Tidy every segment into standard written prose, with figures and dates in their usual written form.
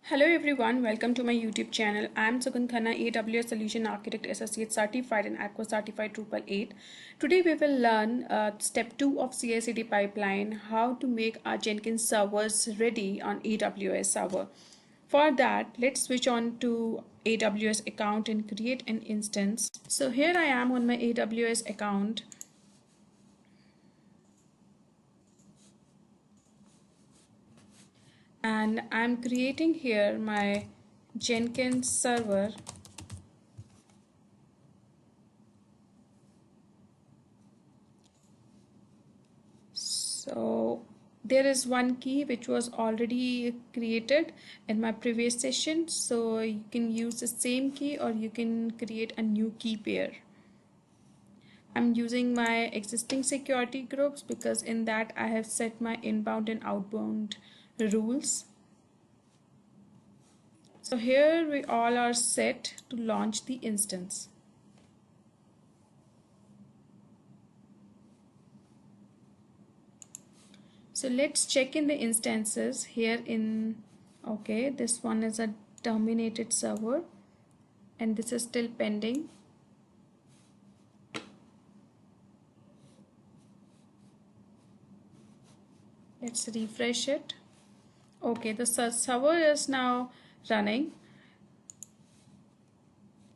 Hello everyone, welcome to my YouTube channel. I am Sugan Khanna, AWS Solution Architect Associate Certified and Aqua Certified Drupal 8. Today we will learn step 2 of CI/CD pipeline, how to make our Jenkins servers ready on AWS server. For that, let's switch on to AWS account and create an instance. So here I am on my AWS account. And I'm creating here my Jenkins server. So there is one key which was already created in my previous session, so you can use the same key or you can create a new key pair. I'm using my existing security groups because in that I have set my inbound and outbound rules. So here we all are set to launch the instance. So let's check in the instances here in, okay, this one is a terminated server and this is still pending. Let's refresh it. Okay, the server is now running.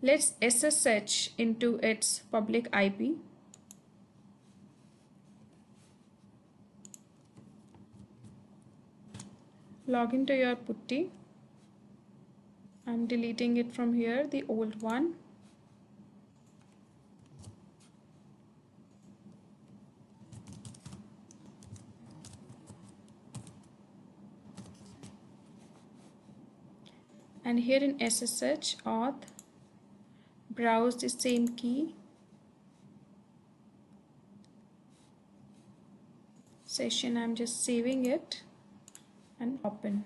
Let's SSH into its public IP. Log into your putty. I'm deleting it from here, the old one. And here in SSH auth, browse the same key. Session, I'm just saving it and open.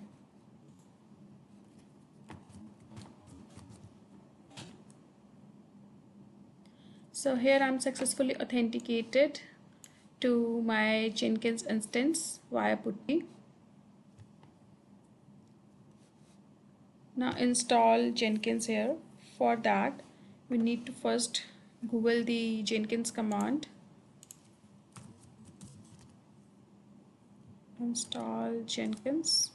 So here I'm successfully authenticated to my Jenkins instance via putty. Now install Jenkins here. For that, we need to first Google the Jenkins command. Install Jenkins.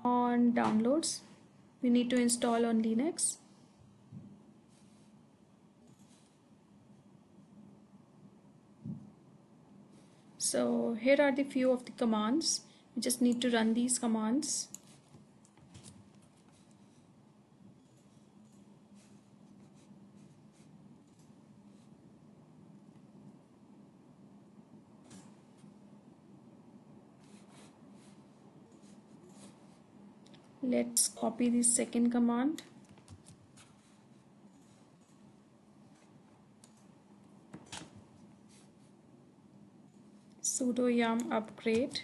On downloads, we need to install on Linux. So here are the few of the commands. We just need to run these commands. Let's copy the second command. Sudo yum upgrade.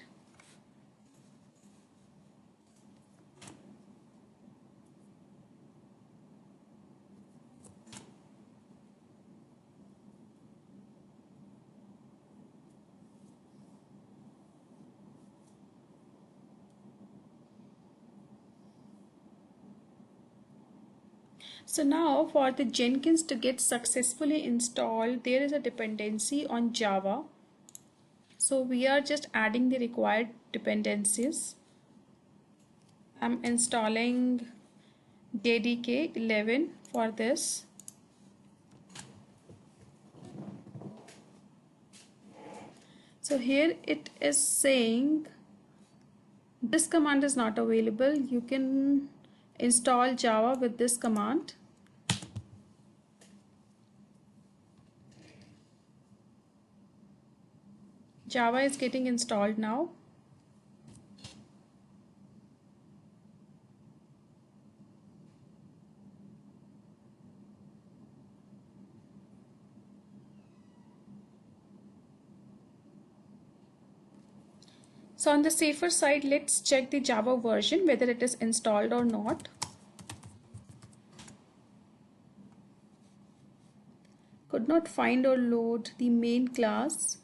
So now for the Jenkins to get successfully installed, there is a dependency on Java. So we are just adding the required dependencies. I'm installing JDK 11 for this. So here it is saying this command is not available. You can install Java with this command. Java is getting installed now. So on the safer side, let's check the Java version, whether it is installed or not. Could not find or load the main class.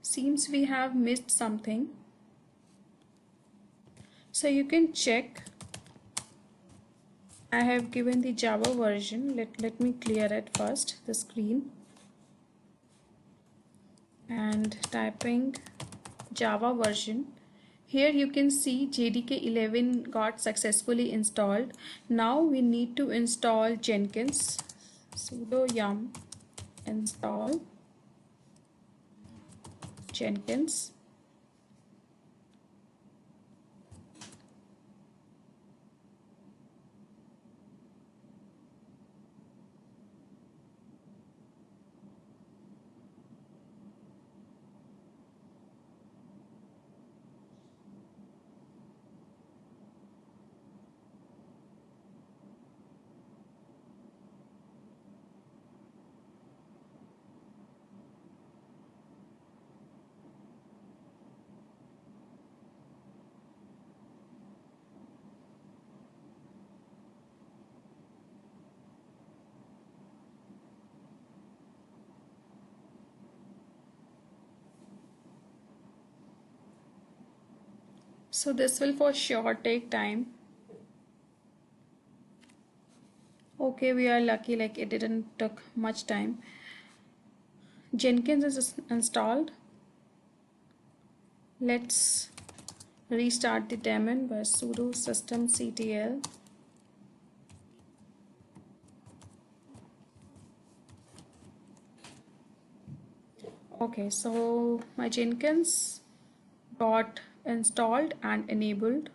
Seems we have missed something. So you can check. I have given the Java version. Let me clear it first, the screen, and typing Java version. Here you can see JDK 11 got successfully installed. Now we need to install Jenkins. Sudo yum install Jenkins. So this will for sure take time. Okay, we are lucky, like it didn't took much time. Jenkins is installed. Let's restart the daemon by sudo systemctl. Okay, so my Jenkins got installed and enabled.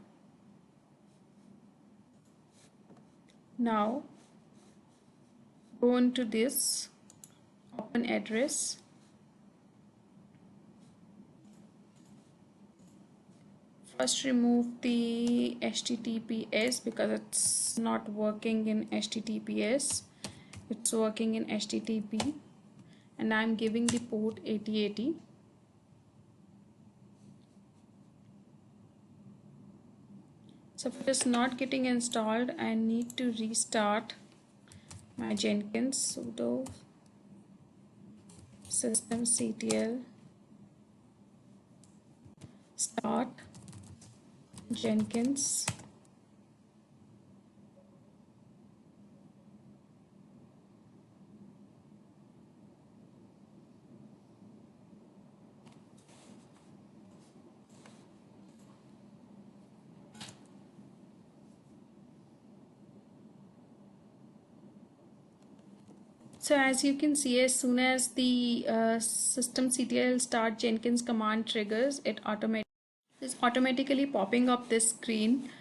Now go into this open address. First remove the HTTPS because it's not working in HTTPS. It's working in HTTP, and I'm giving the port 8080. So if it is not getting installed, I need to restart my Jenkins. Sudo systemctl start Jenkins. So as you can see, as soon as the systemctl start Jenkins command triggers, it is automatically popping up this screen,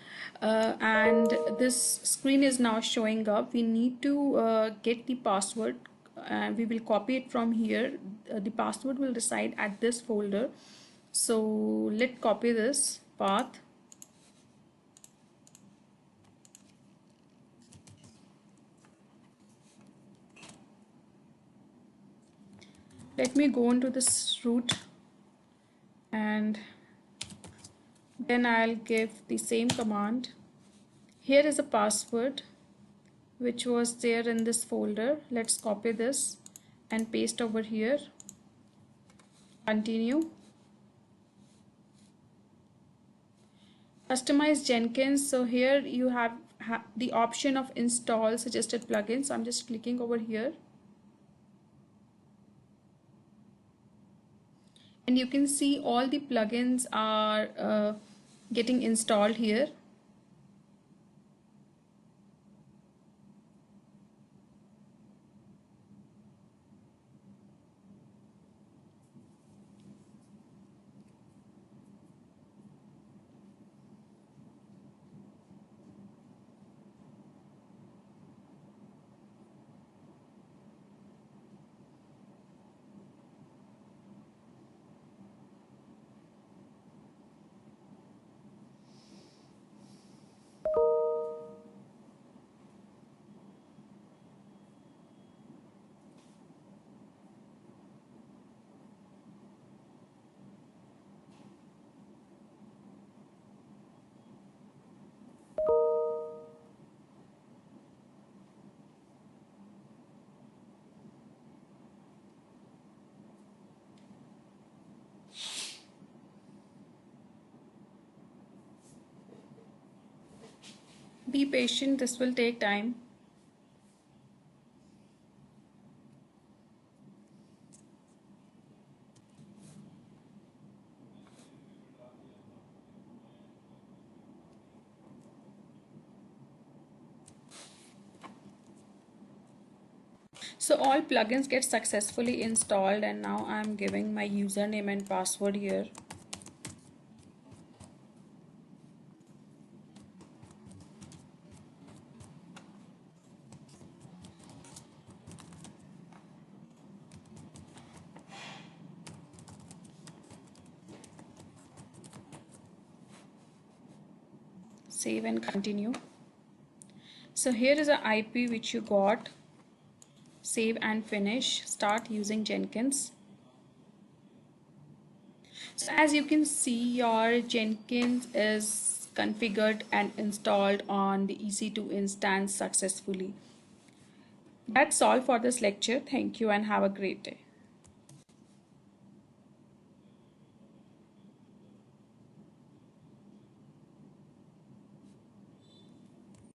and this screen is now showing up. We need to get the password, and we will copy it from here. The password will reside at this folder. So let's copy this path. Let me go into this root, and then I'll give the same command. Here is a password which was there in this folder. Let's copy this and paste over here. Continue. Customize Jenkins. So here you have the option of install suggested plugins. So I'm just clicking over here, and you can see all the plugins are getting installed here. Be patient, this will take time. So all plugins get successfully installed, and now I'm giving my username and password here. Save and continue. So here is a IP which you got. Save and finish. Start using Jenkins. So as you can see, your Jenkins is configured and installed on the EC2 instance successfully. That's all for this lecture. Thank you and have a great day.